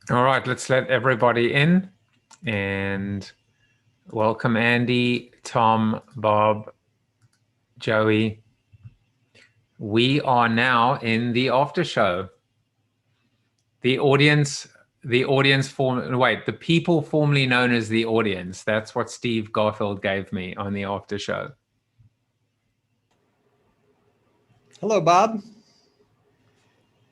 All right, let's let everybody in and welcome Andy, Tom, Bob, Joey. We are now in the after show. The people formerly known as the audience. That's what Steve Garfield gave me on the after show. Hello, Bob.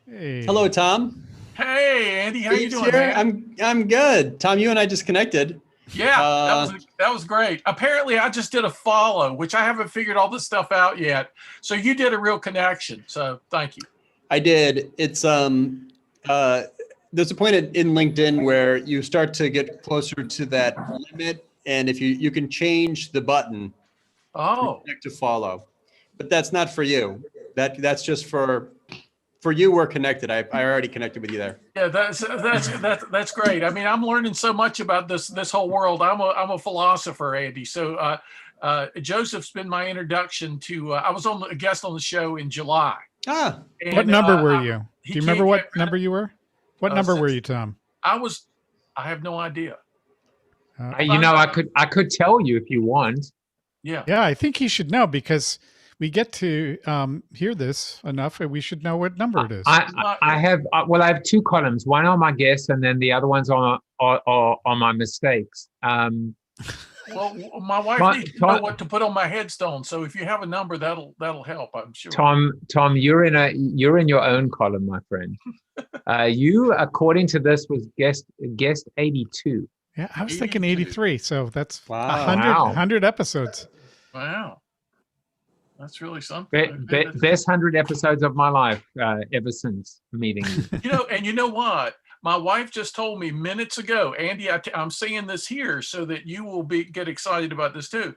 Hey. Hello, Tom. Hey, Andy, how you Steve's doing, here. man? I'm good. Tom, you and I just connected. Yeah, that was great. Apparently, I just did a follow, which I haven't figured all this stuff out yet. So you did a real connection. So thank you. I did. It's there's a point in LinkedIn where you start to get closer to that limit, and if you can change the button Oh, connect to follow, but that's not for you. That's just for you. We're connected. I already connected with you there. yeah, that's great. I mean, I'm learning so much about this whole world. I'm a philosopher, Andy. So Joseph's been my introduction to. I was a guest on the show in July. Ah, And, What number were you? he Do you remember can't what get- number you were? What number were you, Tom? I have no idea. I could tell you if you want. Yeah. Yeah, I think he should know because we get to hear this enough, and we should know what number it is. I have two columns. One on my guests, and then the other one's on my mistakes. Well, my wife needs to know what to put on my headstone. So if you have a number, that'll help, I'm sure. Tom, you're in your own column, my friend. You, according to this, was guest 82. Yeah, I was thinking 83. So that's Wow. 100 episodes. Wow. That's really something. Best 100 episodes of my life ever since meeting you. And you know what? My wife just told me minutes ago, Andy, I'm saying this here so that you will get excited about this too.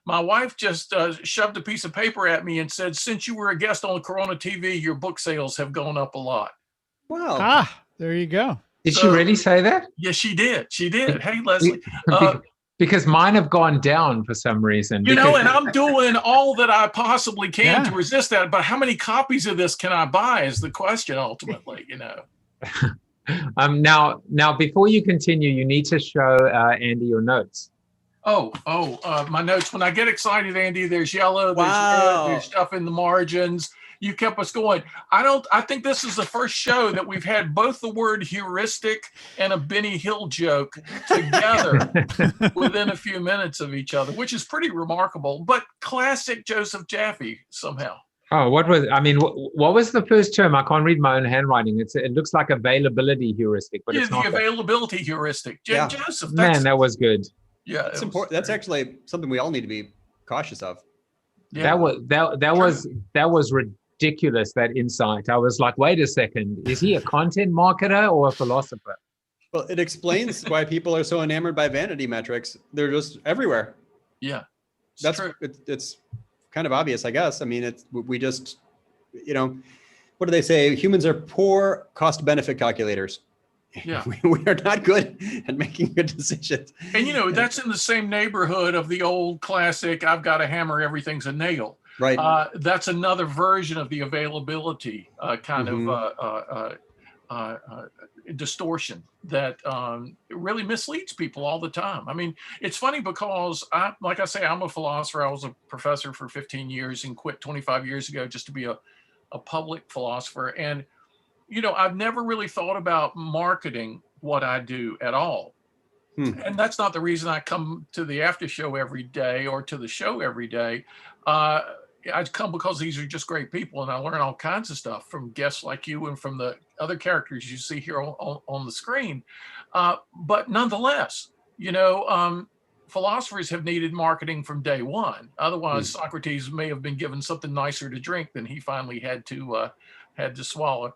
My wife just shoved a piece of paper at me and said, since you were a guest on CoronaTV, your book sales have gone up a lot. wow. Ah, there you go. Did she really say that? Yes, she did. She did. Hey, Leslie. Because mine have gone down for some reason. And I'm doing all that I possibly can to resist that. But how many copies of this can I buy is the question ultimately, Now, before you continue, you need to show Andy your notes. My notes. When I get excited, Andy, there's yellow, there's red, there's stuff in the margins. You kept us going. I think this is the first show that we've had both the word heuristic and a Benny Hill joke together within a few minutes of each other, which is pretty remarkable, but classic Joseph Jaffe somehow. Oh, what was the first term? I can't read my own handwriting. It looks like availability heuristic, but it's not. The availability heuristic. Yeah. Joseph, man, that was good. Yeah, that's important. That's actually something we all need to be cautious of. Yeah. That was ridiculous, that insight. I was like, wait a second, is he a content marketer or a philosopher? Well, it explains why people are so enamored by vanity metrics. They're just everywhere. Yeah, that's true. It's kind of obvious, I guess. I mean, we just, what do they say? Humans are poor cost benefit calculators. Yeah, we are not good at making good decisions. And that's in the same neighborhood of the old classic, I've got a hammer, everything's a nail. Right. That's another version of the availability kind of distortion that really misleads people all the time. I mean, it's funny because like I say, I'm a philosopher. I was a professor for 15 years and quit 25 years ago just to be a public philosopher. And, I've never really thought about marketing what I do at all. And that's not the reason I come to the after show every day or to the show every day. I come because these are just great people and I learn all kinds of stuff from guests like you and from the other characters you see here on the screen. But nonetheless, philosophers have needed marketing from day one. Otherwise, Socrates may have been given something nicer to drink than he finally had to swallow.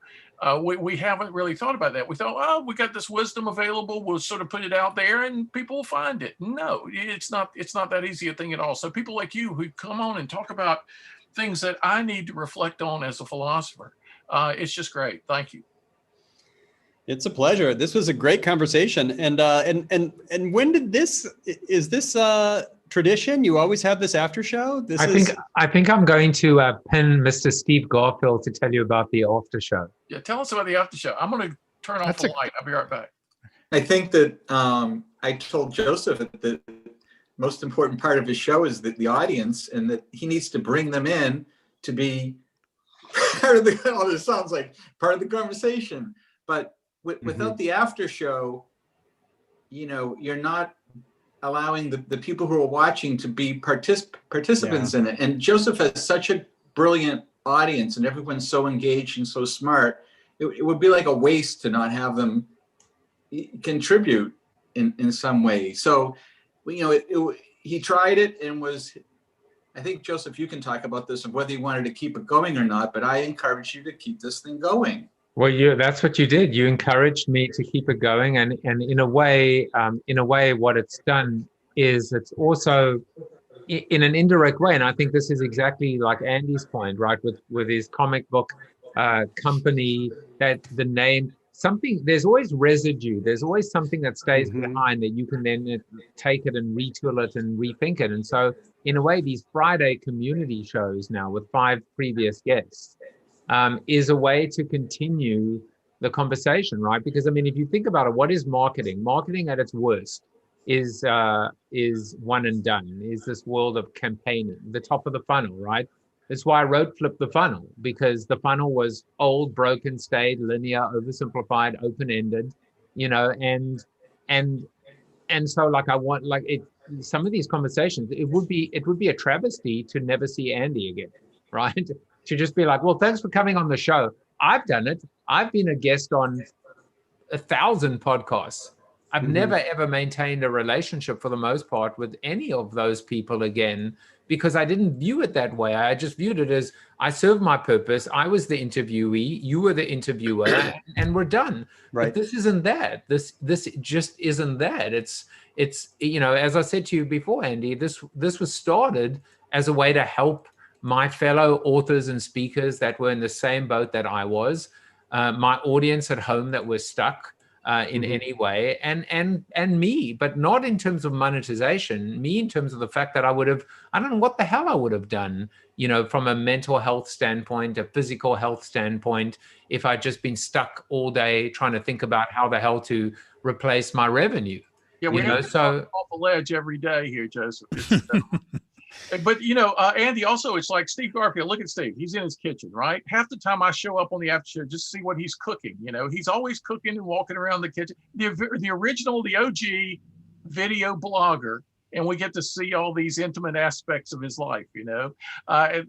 We haven't really thought about that. We thought, we got this wisdom available. We'll sort of put it out there and people will find it. No, it's not that easy a thing at all. So people like you who come on and talk about things that I need to reflect on as a philosopher, it's just great. Thank you. It's a pleasure. This was a great conversation. And when did is this tradition? You always have this after show? I think I'm going to pin Mr. Steve Garfield to tell you about the after show. Yeah, tell us about the after show. I'm going to turn off the light. I'll be right back. I think that I told Joseph that the most important part of his show is that the audience, and that he needs to bring them in to be part of the, oh, this sounds like part of the conversation. But without the after show, you know, you're not allowing the people who are watching to be participants in it. And Joseph has such a brilliant audience, and everyone's so engaged and so smart. It would be like a waste to not have them contribute in some way. So, you know, he tried it and was, I think, Joseph, you can talk about this, of whether you wanted to keep it going or not, but I encourage you to keep this thing going. Well, that's what you did. You encouraged me to keep it going, and in a way, what it's done is it's also, in an indirect way, and I think this is exactly like Andy's point, right? With his comic book company, that the name, something, there's always residue. There's always something that stays behind that you can then take it and retool it and rethink it. And so, in a way, these Friday community shows now with 5 previous guests is a way to continue the conversation, right? Because I mean, if you think about it, what is marketing? Marketing at its worst is one and done, is this world of campaigning, the top of the funnel, right? That's why I wrote Flip the Funnel, because the funnel was old, broken, staid, linear, oversimplified, open-ended, you know, and so like I want, like, it, some of these conversations, it would be a travesty to never see Andy again, right? To just be like, well, thanks for coming on the show. I've done it. I've been a guest on 1,000 podcasts. I've never, ever maintained a relationship for the most part with any of those people again, because I didn't view it that way. I just viewed it as I served my purpose. I was the interviewee, you were the interviewer, and we're done. Right. But this isn't that. This just isn't that. It's, you know, as I said to you before, Andy, this was started as a way to help my fellow authors and speakers that were in the same boat that I was, my audience at home that was stuck in any way, and me, but not in terms of monetization, me in terms of the fact that I don't know what the hell I would have done, you know, from a mental health standpoint, a physical health standpoint, if I'd just been stuck all day trying to think about how the hell to replace my revenue. Yeah, we have to go off a ledge every day here, Joseph. But, you know, Andy, also, it's like Steve Garfield. Look at Steve. He's in his kitchen, right? Half the time I show up on the after show just to see what he's cooking. You know, he's always cooking and walking around the kitchen. The original, the OG video blogger, and we get to see all these intimate aspects of his life, you know.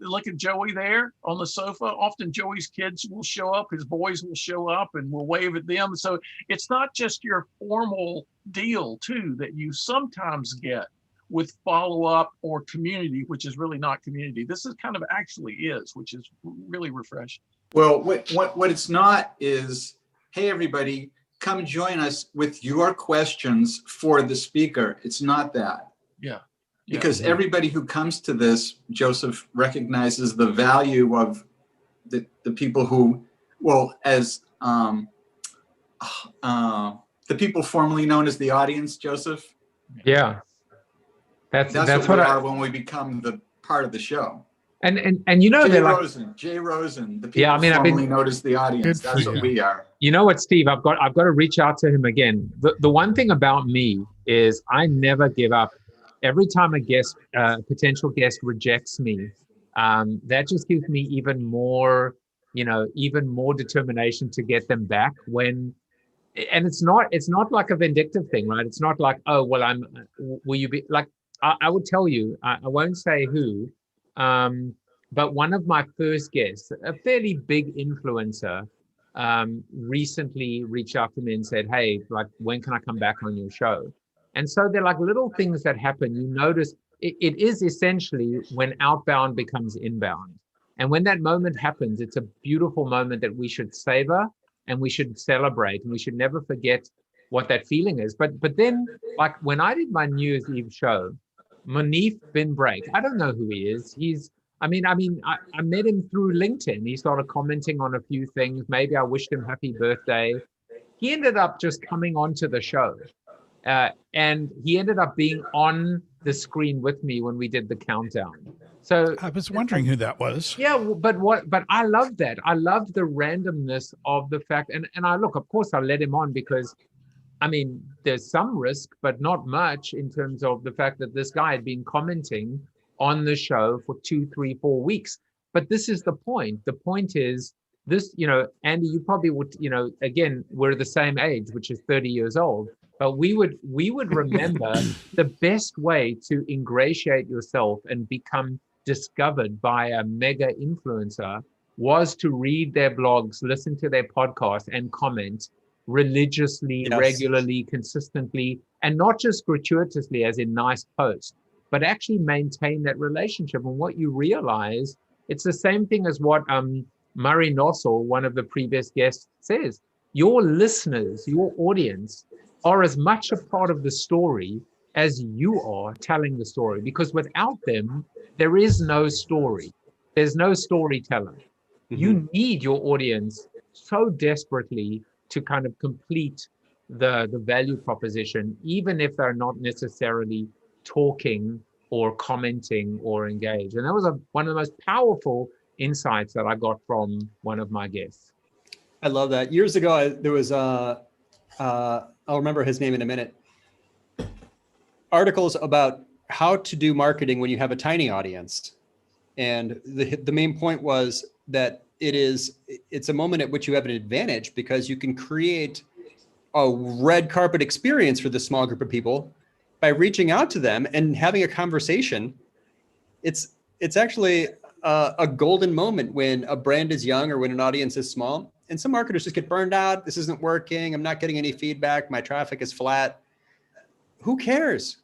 Look at Joey there on the sofa. Often Joey's kids will show up, his boys will show up, and we'll wave at them. So it's not just your formal deal, too, that you sometimes get with follow-up or community, which is really not community. This is kind of actually is, which is really refreshing. Well, what it's not is, hey, everybody, come join us with your questions for the speaker. It's not that. Yeah. Because everybody who comes to this, Joseph recognizes the value of the people who, well, as the people formerly known as the audience, Joseph. Yeah. That's what we are when we become the part of the show. And you know, Jay Rosen, the people formerly known as the audience. That's what we are. You know what, Steve? I've got to reach out to him again. The one thing about me is I never give up. Every time a potential guest rejects me, that just gives me even more determination to get them back when. And it's not like a vindictive thing, right? It's not like, oh, well, will you be like, I would tell you, I won't say who, but one of my first guests, a fairly big influencer, recently reached out to me and said, hey, like, when can I come back on your show? And so they're like little things that happen. You notice it is essentially when outbound becomes inbound. And when that moment happens, it's a beautiful moment that we should savor and we should celebrate, and we should never forget what that feeling is. But then, like, when I did my New Year's Eve show, Munif bin Break, I don't know who he is. I met him through LinkedIn. He started commenting on a few things. Maybe I wished him happy birthday. He ended up just coming onto the show. And he ended up being on the screen with me when we did the countdown. So I was wondering who that was. Yeah, but I love that. I love the randomness of the fact. And of course I let him on because I mean, there's some risk, but not much in terms of the fact that this guy had been commenting on the show for 2, 3, 4 weeks. But this is the point. The point is this, Andy, you probably would, again, we're the same age, which is 30 years old, but we would remember the best way to ingratiate yourself and become discovered by a mega influencer was to read their blogs, listen to their podcast, and comment religiously, Yes. regularly, consistently, and not just gratuitously as in nice posts, but actually maintain that relationship. And what you realize, it's the same thing as what Murray Nossel, one of the previous guests, says. Your listeners, your audience, are as much a part of the story as you are telling the story, because without them, there is no story. There's no storyteller. You need your audience so desperately to kind of complete the value proposition, even if they're not necessarily talking or commenting or engaged. And that was one of the most powerful insights that I got from one of my guests. I love that. Years ago, there was I'll remember his name in a minute, articles about how to do marketing when you have a tiny audience. And the main point was that it's a moment at which you have an advantage because you can create a red carpet experience for the small group of people by reaching out to them and having a conversation. It's actually a golden moment when a brand is young or when an audience is small. And some marketers just get burned out. This isn't working. I'm not getting any feedback. My traffic is flat. Who cares?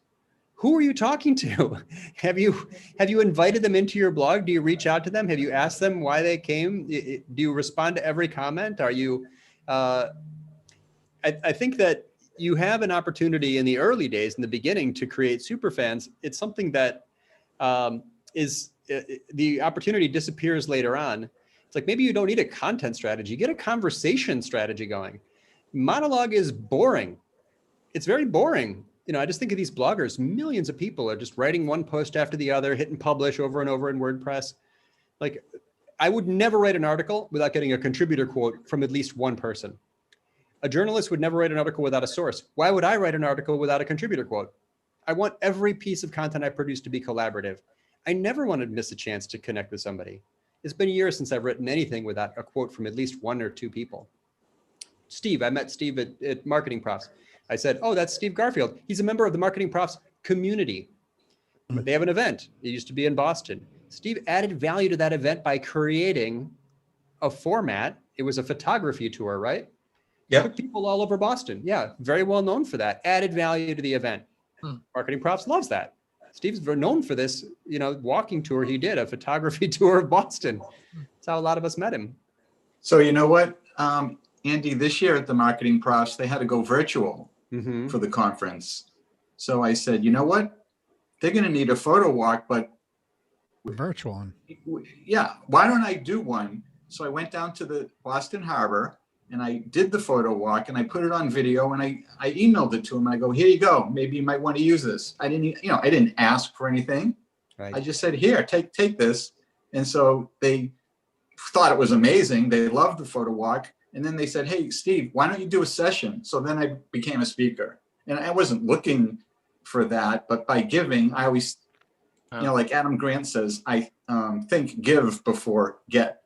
Who are you talking to? Have you invited them into your blog? Do you reach out to them? Have you asked them why they came? Do you respond to every comment? Are you, I think that you have an opportunity in the early days, in the beginning, to create super fans. It's something that the opportunity disappears later on. It's like, maybe you don't need a content strategy, get a conversation strategy going. Monologue is boring. It's very boring. I just think of these bloggers, millions of people are just writing one post after the other, hitting publish over and over in WordPress. Like, I would never write an article without getting a contributor quote from at least one person. A journalist would never write an article without a source. Why would I write an article without a contributor quote? I want every piece of content I produce to be collaborative. I never want to miss a chance to connect with somebody. It's been years since I've written anything without a quote from at least one or two people. Steve, I met Steve at Marketing Profs. I said, oh, that's Steve Garfield. He's a member of the Marketing Profs community. They have an event. It used to be in Boston. Steve added value to that event by creating a format. It was a photography tour, right? Yeah. Took people all over Boston. Yeah, very well known for that. Added value to the event. Marketing Profs loves that. Steve's known for this, walking tour he did, a photography tour of Boston. That's how a lot of us met him. So you know what, Andy, this year at the Marketing Profs, they had to go virtual for the conference. So I said, you know what? They're going to need a photo walk, but virtual. Yeah, why don't I do one? So I went down to the Boston Harbor and I did the photo walk and I put it on video and I emailed it to him. I go, here you go. Maybe you might want to use this. I didn't ask for anything. Right. I just said, here, take this. And so they thought it was amazing. They loved the photo walk. And then they said, hey, Steve, why don't you do a session? So then I became a speaker. And I wasn't looking for that, but by giving, I always, like Adam Grant says, I think give before get.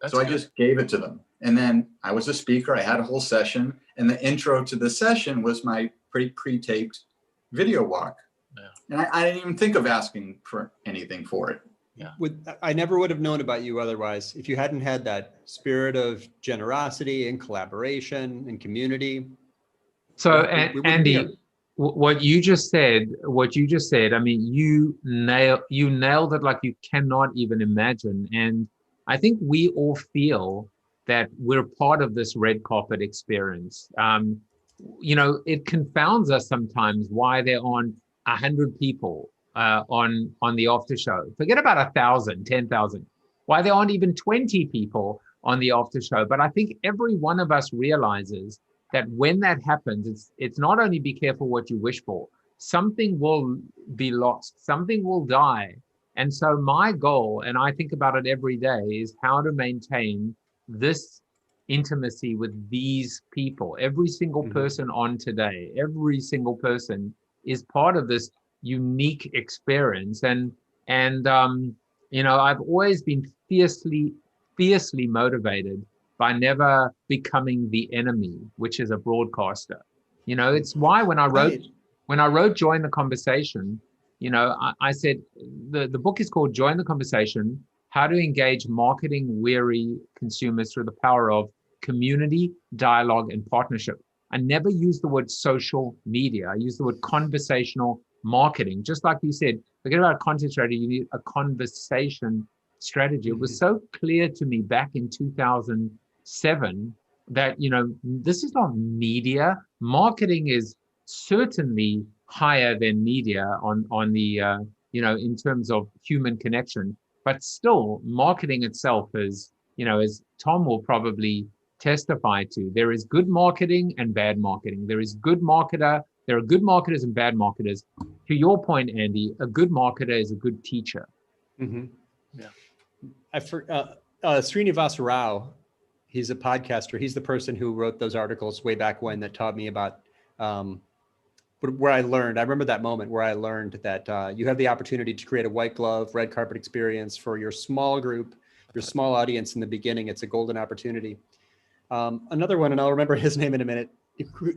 So I just gave it to them. And then I was a speaker. I had a whole session. And the intro to the session was my pre-taped video walk. Yeah. And I didn't even think of asking for anything for it. Yeah. I never would have known about you otherwise if you hadn't had that spirit of generosity and collaboration and community. So, Andy, what you just said, I mean, you nailed it like you cannot even imagine. And I think we all feel that we're part of this red carpet experience. It confounds us sometimes why there aren't 100 people on the after show. Forget about 1,000, 10,000. Why there aren't even 20 people on the after show. But I think every one of us realizes that when that happens, it's not only be careful what you wish for, something will be lost, something will die. And so my goal, and I think about it every day, is how to maintain this intimacy with these people. Every single person on today, every single person is part of this unique experience. And I've always been fiercely motivated by never becoming the enemy, which is a broadcaster. It's why when I wrote Join the Conversation, I said the book is called Join the Conversation: How to Engage Marketing Weary Consumers Through the Power of Community, Dialogue, and Partnership. I never used the word social media. I used the word conversational marketing. Just like you said, forget about content strategy, you need a conversation strategy. It was so clear to me back in 2007 that, this is not media. Marketing is certainly higher than media on the, in terms of human connection. But still, marketing itself is, as Tom will probably testify to, there is good marketing and bad marketing. There is good marketer. There are good marketers and bad marketers. To your point, Andy, a good marketer is a good teacher. Yeah. Srinivas Rao, he's a podcaster. He's the person who wrote those articles way back when that taught me about where I remember that moment where I learned that you have the opportunity to create a white glove, red carpet experience for your small group, your small audience in the beginning. It's a golden opportunity. Another one, and I'll remember his name in a minute,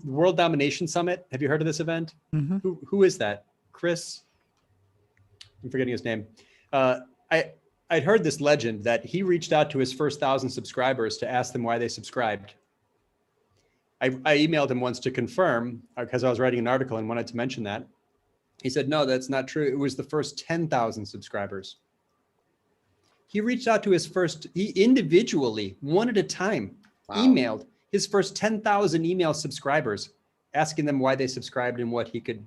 World Domination Summit. Have you heard of this event? Who is that? Chris? I'm forgetting his name. I'd heard this legend that he reached out to his first 1,000 subscribers to ask them why they subscribed. I emailed him once to confirm because I was writing an article and wanted to mention that. He said, no, that's not true. It was the first 10,000 subscribers. He reached out to he individually, one at a time, emailed his first 10,000 email subscribers, asking them why they subscribed and what he could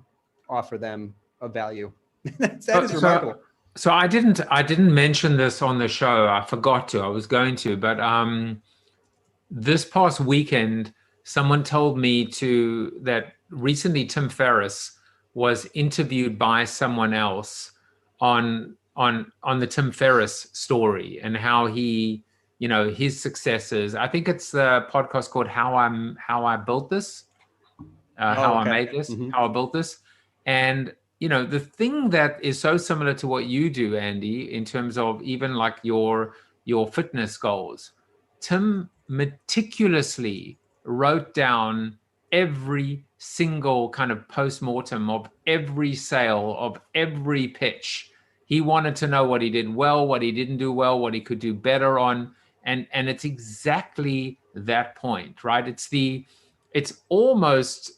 offer them of value. that is remarkable. So I didn't mention this on the show. I forgot to. I was going to, but this past weekend, someone told me that recently Tim Ferriss was interviewed by someone else on the Tim Ferriss story and how he, his successes. I think it's the podcast called How I Built This, How I Made This, How I Built This. And, the thing that is so similar to what you do, Andy, in terms of even like your fitness goals, Tim meticulously wrote down every single kind of post-mortem of every sale, of every pitch. He wanted to know what he did well, what he didn't do well, what he could do better on. And it's exactly that point, right? It's almost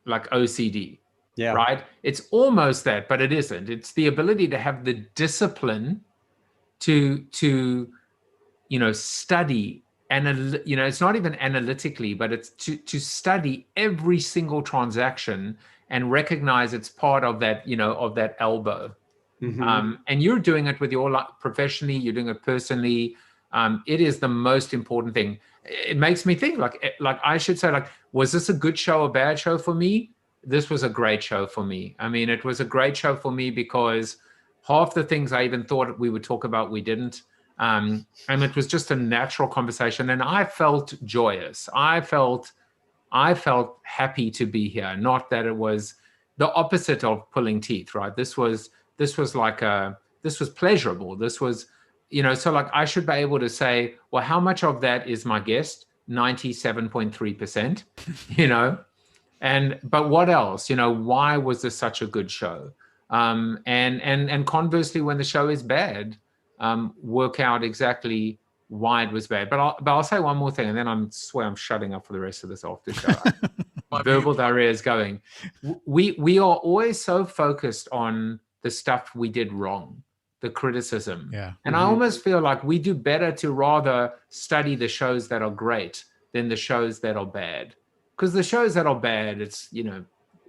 like OCD, right? It's almost that, but it isn't. It's the ability to have the discipline to study, and it's not even analytically, but it's to study every single transaction and recognize it's part of that, of that elbow. And you're doing it with your life professionally, you're doing it personally. It is the most important thing. It makes me think like I should say, like, was this a good show or bad show for me? This was a great show for me. I mean, it was a great show for me because half the things I even thought we would talk about, we didn't. And it was just a natural conversation, and I felt joyous. I felt happy to be here. Not that it was the opposite of pulling teeth, right? This was pleasurable. This was, so like I should be able to say, well, how much of that is my guest? 97.3%, but what else? Why was this such a good show? And conversely, when the show is bad, work out exactly why it was bad. But I'll say one more thing, and then I swear I'm shutting up for the rest of this after show. Verbal diarrhea is going. We are always so focused on the stuff we did wrong, the criticism. Yeah. And I almost feel like we do better to rather study the shows that are great than the shows that are bad. Because the shows that are bad, it's,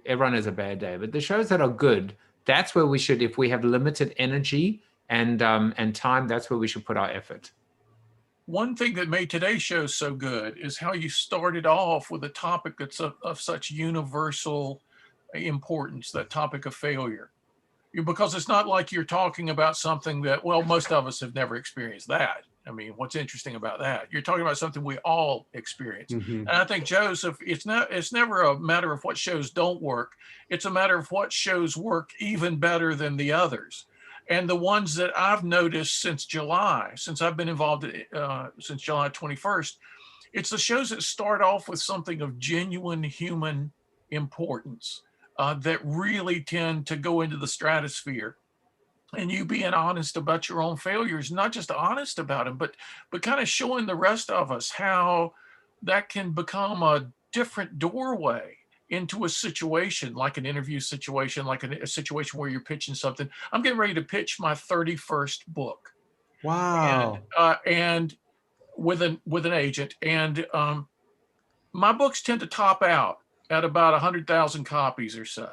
everyone has a bad day. But the shows that are good, that's where we should, if we have limited energy and time, that's where we should put our effort. One thing that made today's show so good is how you started off with a topic that's of such universal importance, that topic of failure. Because it's not like you're talking about something that, well, most of us have never experienced that. I mean, what's interesting about that? You're talking about something we all experience. Mhm. And I think, Joseph, it's never a matter of what shows don't work. It's a matter of what shows work even better than the others. And the ones that I've noticed since July, since I've been involved since July 21st, it's the shows that start off with something of genuine human importance that really tend to go into the stratosphere. And you being honest about your own failures, not just honest about them, but kind of showing the rest of us how that can become a different doorway into a situation, like an interview situation, like a situation where you're pitching something. I'm getting ready to pitch my 31st book. Wow. And with an agent, and my books tend to top out at about 100,000 copies or so,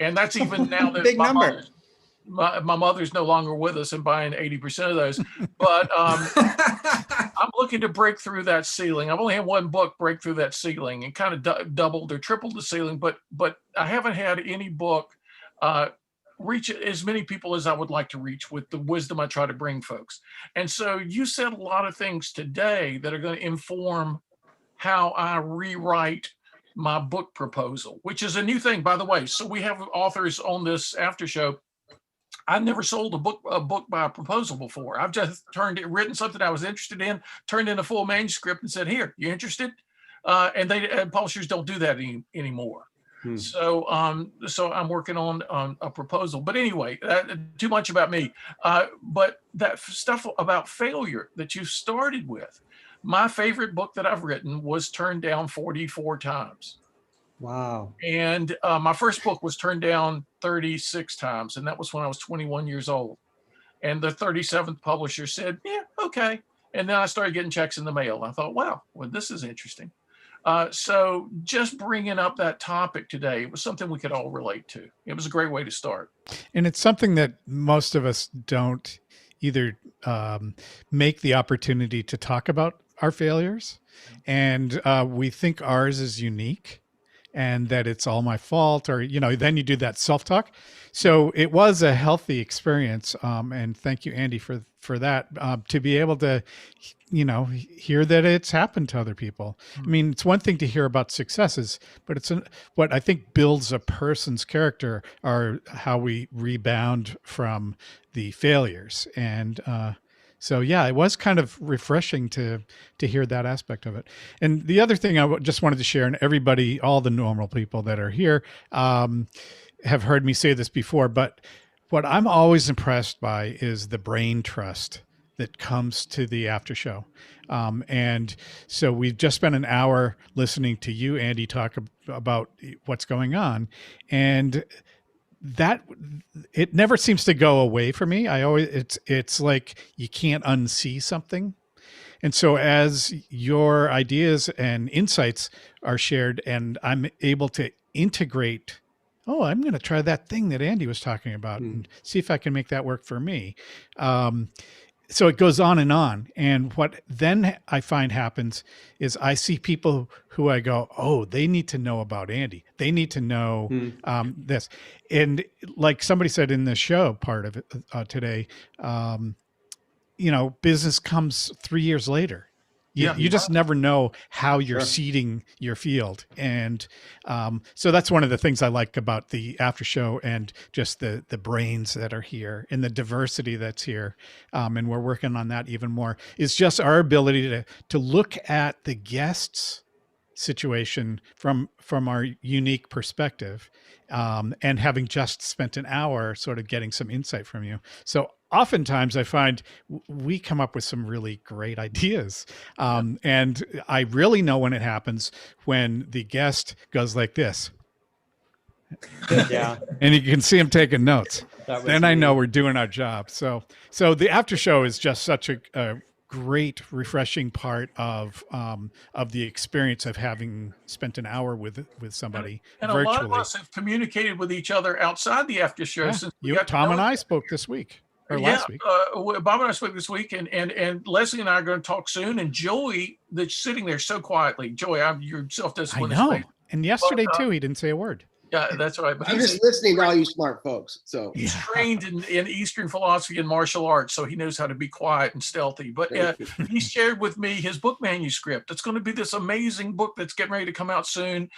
and that's even now that Big number. my mother's no longer with us and buying 80% of those. But I'm looking to break through that ceiling. I've only had one book break through that ceiling and kind of doubled or tripled the ceiling, but I haven't had any book reach as many people as I would like to reach with the wisdom I try to bring folks. And so you said a lot of things today that are going to inform how I rewrite my book proposal, which is a new thing, by the way. So we have authors on this after show. I've never sold a book by a proposal before. I've just written something I was interested in, turned in a full manuscript and said, here, you interested? And publishers don't do that anymore. So I'm working on a proposal. But anyway, too much about me. But that stuff about failure that you started with, my favorite book that I've written was turned down 44 times. Wow. And my first book was turned down 36 times. And that was when I was 21 years old. And the 37th publisher said, yeah, okay. And then I started getting checks in the mail. I thought, wow, well, this is interesting. So just bringing up that topic today, it was something we could all relate to. It was a great way to start. And it's something that most of us don't either make the opportunity to talk about our failures. And we think ours is unique and that it's all my fault, or, then you do that self-talk. So it was a healthy experience. And thank you, Andy, for that, to be able to, hear that it's happened to other people. I mean, it's one thing to hear about successes, but what I think builds a person's character are how we rebound from the failures. And, so yeah, it was kind of refreshing to hear that aspect of it. And the other thing I just wanted to share, and everybody, all the normal people that are here, have heard me say this before, but what I'm always impressed by is the brain trust that comes to the after show. And so we've just spent an hour listening to you, Andy, talk about what's going on. And that it never seems to go away for me. It's like you can't unsee something. And so as your ideas and insights are shared and I'm able to integrate, I'm going to try that thing that Andy was talking about and see if I can make that work for me. So it goes on. And what then I find happens is I see people who I go, oh, they need to know about Andy. They need to know this. And like somebody said in the show part of it today, business comes 3 years later. You just never know how you're seeding your field. And so that's one of the things I like about the after show and just the brains that are here and the diversity that's here. And we're working on that even more, is just our ability to look at the guests' situation from our unique perspective, and having just spent an hour sort of getting some insight from you. So oftentimes I find we come up with some really great ideas. And I really know when it happens when the guest goes like this. Yeah. And you can see him taking notes. Then I know we're doing our job. So the after show is just such a great, refreshing part of the experience of having spent an hour with somebody and virtually. A lot of us have communicated with each other outside the after show. Yeah. Since Tom and I spoke this week. Last week. Bob and I spoke this week, and Leslie and I are going to talk soon. And Joey, that's sitting there so quietly. Joey, you're self-disciplined. I know. And yesterday too, he didn't say a word. Yeah, that's right. But I'm he's just listening to all you smart folks. So he's trained in Eastern philosophy and martial arts, so he knows how to be quiet and stealthy. But he shared with me his book manuscript. It's going to be this amazing book that's getting ready to come out soon,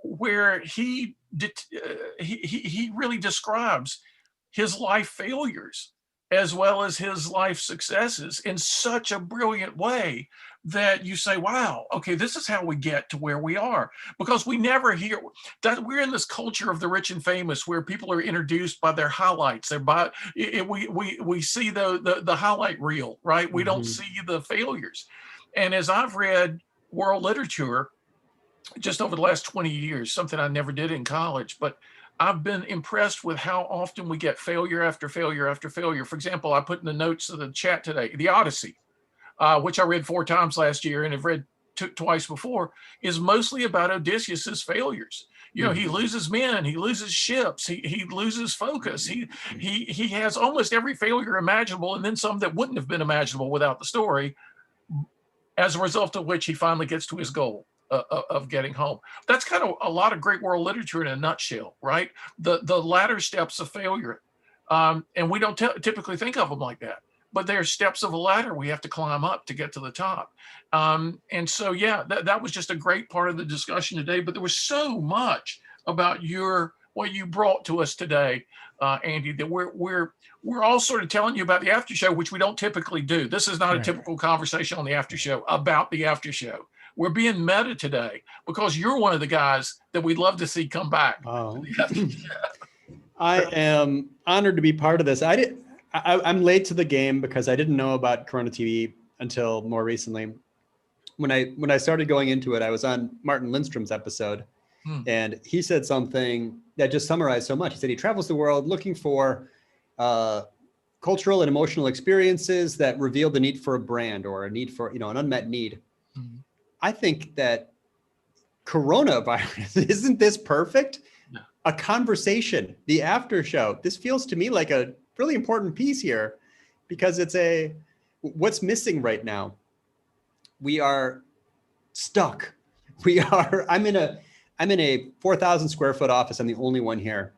where he really describes his life failures as well as his life successes in such a brilliant way that you say, wow, okay, this is how we get to where we are. Because we never hear that we're in this culture of the rich and famous where people are introduced by their highlights. We see the highlight reel, right? We don't see the failures. And as I've read world literature just over the last 20 years, something I never did in college, but I've been impressed with how often we get failure after failure after failure. For example, I put in the notes of the chat today, the Odyssey, which I read 4 times last year and have read twice before, is mostly about Odysseus's failures. You know, he loses men, he loses ships, he loses focus. He has almost every failure imaginable, and then some that wouldn't have been imaginable without the story, as a result of which he finally gets to his goal of getting home. That's kind of a lot of great world literature in a nutshell, right? The latter steps of failure. And we don't typically think of them like that, but they're steps of a ladder we have to climb up to get to the top. And so, yeah, that was just a great part of the discussion today, but there was so much about what you brought to us today, Andy, that we're all sort of telling you about the after show, which we don't typically do. This is not a typical conversation on the after show about the after show. We're being meta today because you're one of the guys that we'd love to see come back. Oh. I am honored to be part of this. I'm late to the game because I didn't know about CoronaTV until more recently. When I started going into it, I was on Martin Lindstrom's episode, and he said something that just summarized so much. He said he travels the world looking for cultural and emotional experiences that reveal the need for a brand or a need for, an unmet need. I think that coronavirus, isn't this perfect? No. A conversation, the after show. This feels to me like a really important piece here because it's what's missing right now. We are stuck. I'm in a 4,000 square foot office. I'm the only one here.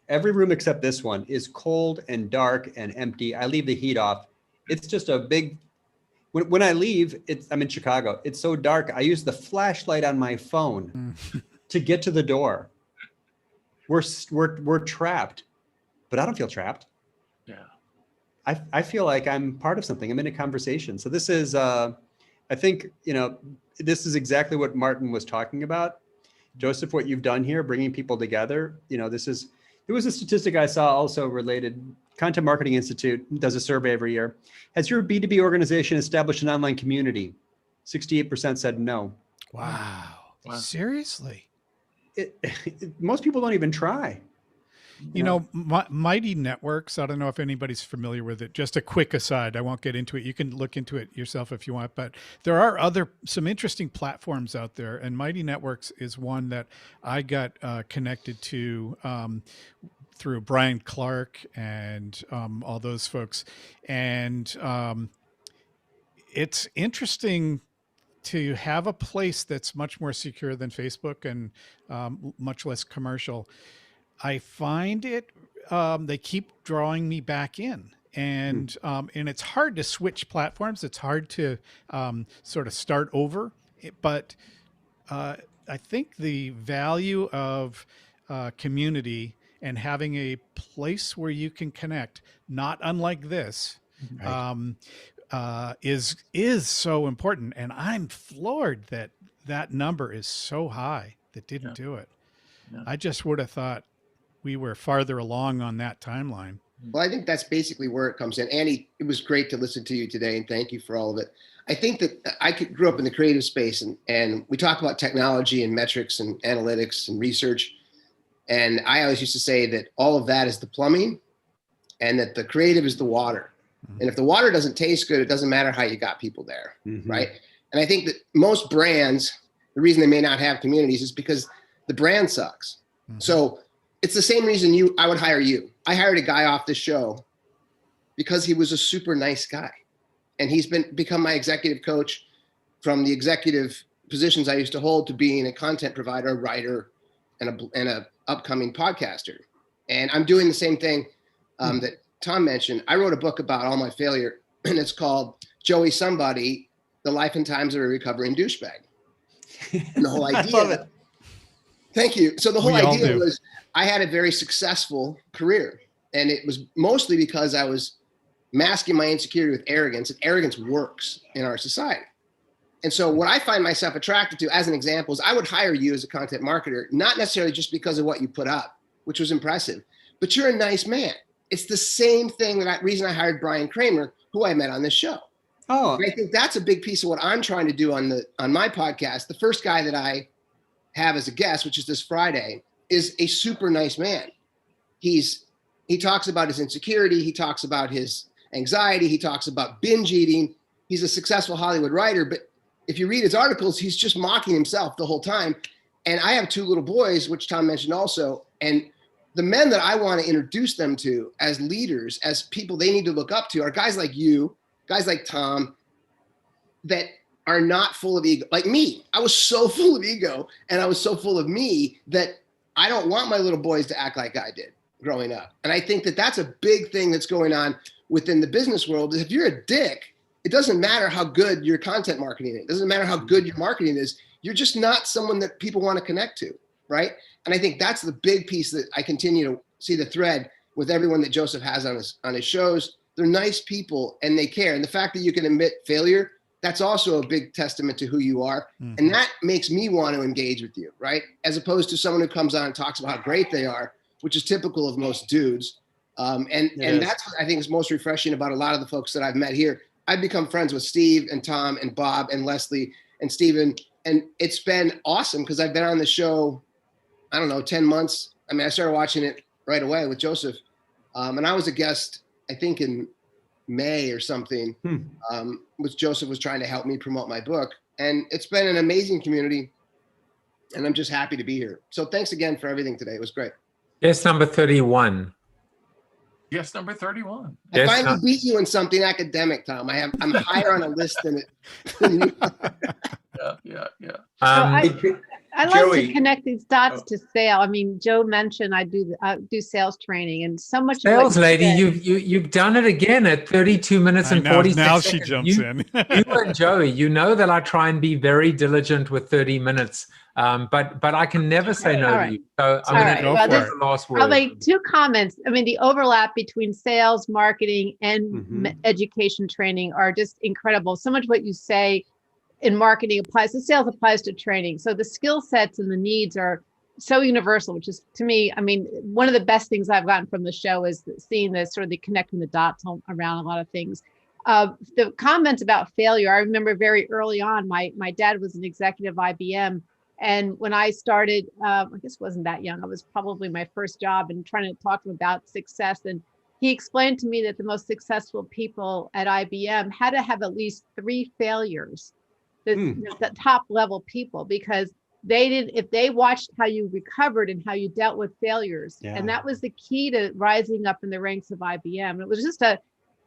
Every room except this one is cold and dark and empty. I leave the heat off. It's just a big, when I leave, I'm in Chicago. It's so dark. I use the flashlight on my phone to get to the door. We're trapped, but I don't feel trapped. Yeah. I feel like I'm part of something. I'm in a conversation. So this is, I think, this is exactly what Martin was talking about. Joseph, what you've done here, bringing people together, there was a statistic I saw also related. Content Marketing Institute does a survey every year. Has your B2B organization established an online community? 68% said no. Wow. Seriously? Most people don't even try. Mighty Networks, I don't know if anybody's familiar with it. Just a quick aside, I won't get into it. You can look into it yourself if you want, but there are some interesting platforms out there, and Mighty Networks is one that I got connected to through Brian Clark and all those folks. And it's interesting to have a place that's much more secure than Facebook and much less commercial. I find it, they keep drawing me back in, and it's hard to switch platforms. It's hard to sort of start over, but I think the value of community and having a place where you can connect, not unlike this, is so important. And I'm floored that number is so high that didn't do it. Yeah. I just would have thought we were farther along on that timeline. Well, I think that's basically where it comes in. Annie, it was great to listen to you today, and thank you for all of it. I think that I grew up in the creative space, and we talk about technology and metrics and analytics and research. And I always used to say that all of that is the plumbing and that the creative is the water. And if the water doesn't taste good, it doesn't matter how you got people there, right? And I think that most brands, the reason they may not have communities is because the brand sucks. So it's the same reason I would hire you. I hired a guy off this show because he was a super nice guy. And he's become my executive coach from the executive positions I used to hold to being a content provider, writer, and a upcoming podcaster. And I'm doing the same thing that Tom mentioned. I wrote a book about all my failure, and it's called Joey Somebody, The Life and Times of a Recovering Douchebag. And the whole idea, I love it. Thank you. So the whole We all idea do. was I had a very successful career, and it was mostly because I was masking my insecurity with arrogance, and arrogance works in our society. And so what I find myself attracted to, as an example, is I would hire you as a content marketer, not necessarily just because of what you put up, which was impressive, but you're a nice man. It's the same thing reason I hired Brian Kramer, who I met on this show. Oh, And I think that's a big piece of what I'm trying to do on my podcast. The first guy that I have as a guest, which is this Friday, is a super nice man. He talks about his insecurity. He talks about his anxiety. He talks about binge eating. He's a successful Hollywood writer, but if you read his articles, he's just mocking himself the whole time. And I have 2 little boys, which Tom mentioned also. And the men that I want to introduce them to as leaders, as people they need to look up to, are guys like you, guys like Tom, that are not full of ego. Like me, I was so full of ego, and I was so full of me that I don't want my little boys to act like I did growing up. And I think that that's a big thing that's going on within the business world. If you're a dick, it doesn't matter how good your content marketing is. It doesn't matter how good your marketing is. You're just not someone that people want to connect to, right? And I think that's the big piece that I continue to see the thread with everyone that Joseph has on his shows. They're nice people and they care. And the fact that you can admit failure, that's also a big testament to who you are. Mhm. And that makes me want to engage with you, right? As opposed to someone who comes on and talks about how great they are, which is typical of most dudes. And that's what I think is most refreshing about a lot of the folks that I've met here. I've become friends with Steve and Tom and Bob and Leslie and Steven. And it's been awesome because I've been on the show, I don't know, 10 months. I mean, I started watching it right away with Joseph. And I was a guest, I think in May or something, which Joseph was trying to help me promote my book. And it's been an amazing community. And I'm just happy to be here. So thanks again for everything today. It was great. Yes, number 31. Yes, number 31. I finally beat you in something academic, Tom. I'm higher on a list than you. Yeah. I like Joey. to connect these dots to sale. I mean, Joe mentioned I do sales training, and so much. Sales lady, you've done it again at 32 minutes and 46 now seconds. she jumps in. You and Joey, you know that I try and be very diligent with 30 minutes, but I can never say no to you. So I'm going to go go for for the last word. I'll make 2 comments. I mean, the overlap between sales, marketing, and education training are just incredible. So much what you say in marketing applies to sales, applies to training. So the skill sets and the needs are so universal, which is, to me, I mean, one of the best things I've gotten from the show is seeing the sort of the connecting the dots around a lot of things. The comments about failure, I remember very early on, my dad was an executive IBM. And when I started, I guess wasn't that young, I was probably my first job and trying to talk to him about success. And he explained to me that the most successful people at IBM had to have at least 3 failures, the top level people, because if they watched how you recovered and how you dealt with failures. Yeah. And that was the key to rising up in the ranks of IBM. It was just to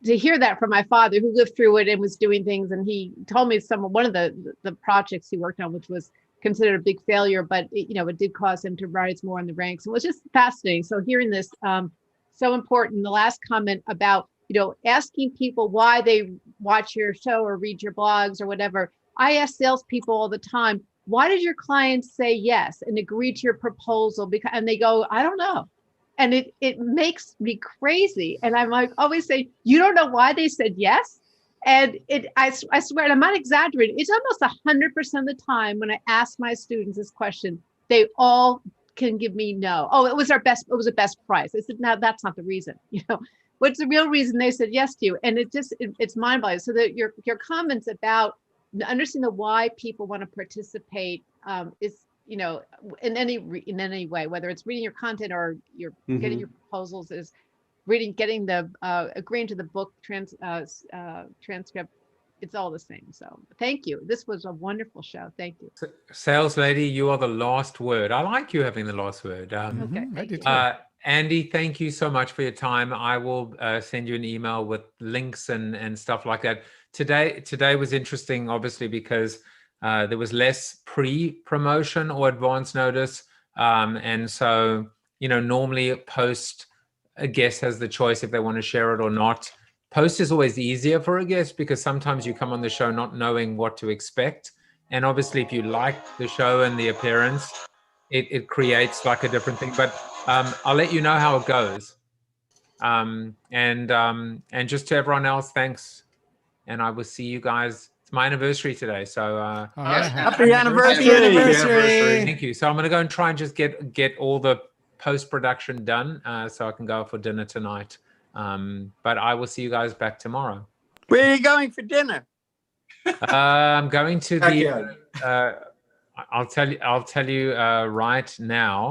hear that from my father, who lived through it and was doing things. And he told me one of the projects he worked on, which was considered a big failure, but it did cause him to rise more in the ranks. It was just fascinating. So hearing this, so important. The last comment about, asking people why they watch your show or read your blogs or whatever. I ask salespeople all the time, why did your clients say yes and agree to your proposal? And they go, I don't know. And it makes me crazy. And I'm like, always say, you don't know why they said yes? And I swear, and I'm not exaggerating, it's almost 100% of the time when I ask my students this question, they all can give me no. Oh, it was a best price. I said, no, that's not the reason. What's the real reason they said yes to you? And it's mind blowing. So that your comments about understanding why people want to participate is, in any way, whether it's reading your content or you're getting your proposals, is getting the agreeing to the book transcript. It's all the same. So thank you. This was a wonderful show. Thank you. Sales lady, you are the last word. I like you having the last word. Okay. I do too. Andy, thank you so much for your time. I will send you an email with links and stuff like that. Today was interesting, obviously, because there was less pre-promotion or advance notice. And so, you know, normally post, a guest has the choice if they want to share it or not. Post is always easier for a guest because sometimes you come on the show not knowing what to expect. And obviously, if you like the show and the appearance, it creates like a different thing. But I'll let you know how it goes. And just to everyone else, thanks. And I will see you guys. It's my anniversary today, so Oh, yeah. Happy anniversary. thank you. So I'm going to go and try and just get all the post-production done, so I can go for dinner tonight. But I will see you guys back tomorrow. Where are you going for dinner? I'm going to the. Backyard. I'll tell you right now.